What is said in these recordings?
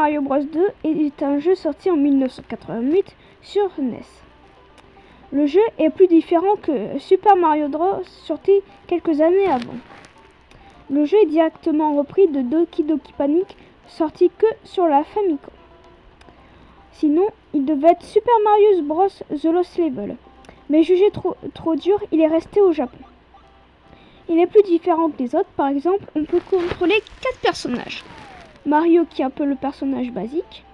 Mario Bros 2 est un jeu sorti en 1988 sur NES. Le jeu est plus différent que Super Mario Bros sorti quelques années avant. Le jeu est directement repris de Doki Doki Panic sorti que sur la Famicom. Sinon, il devait être Super Mario Bros The Lost Level, mais jugé trop dur, il est resté au Japon. Il est plus différent que les autres, par exemple, on peut contrôler 4 personnages. Mario qui est un peu le personnage basique,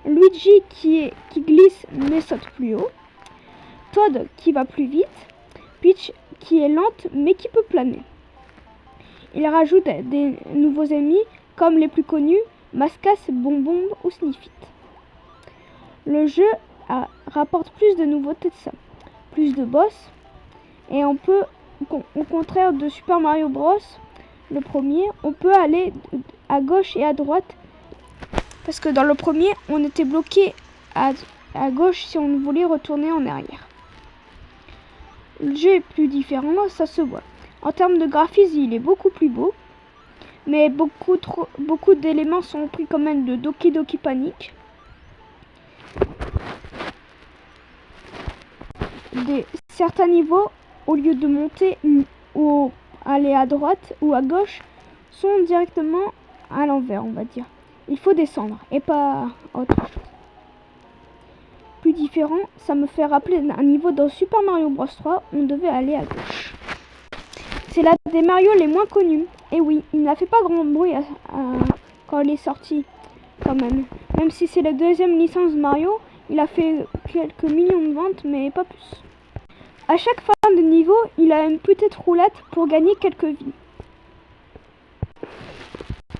Luigi qui glisse mais saute plus haut, Toad qui va plus vite, Peach qui est lente mais qui peut planer. Il rajoute des nouveaux ennemis comme les plus connus, Mascas, Bonbon ou Sniffit. Le jeu rapporte plus de nouveautés de ça, plus de boss, et on peut, au contraire de Super Mario Bros, le premier, on peut aller à gauche et à droite, parce que dans le premier, on était bloqué à gauche si on voulait retourner en arrière. Le jeu est plus différent, ça se voit. En termes de graphisme, il est beaucoup plus beau, mais beaucoup d'éléments sont pris quand même de Doki Doki Panic. Certains niveaux, au lieu de monter ou aller à droite ou à gauche, sont directement à l'envers, on va dire. Il faut descendre et pas autre chose. Plus différent, ça me fait rappeler un niveau dans Super Mario Bros 3, on devait aller à gauche. C'est l'un des Mario les moins connus. Et oui, il n'a fait pas grand bruit quand il est sorti, quand même. Même si c'est la deuxième licence Mario, il a fait quelques millions de ventes, mais pas plus. À chaque fin de niveau, il a une petite roulette pour gagner quelques vies.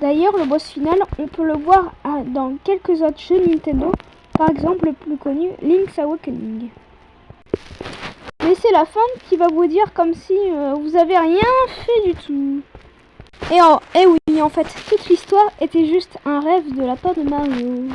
D'ailleurs, le boss final, on peut le voir dans quelques autres jeux Nintendo, par exemple le plus connu, Link's Awakening. Mais c'est la fin qui va vous dire comme si vous avez rien fait du tout. Et oui, en fait, toute l'histoire était juste un rêve de la part de Mario.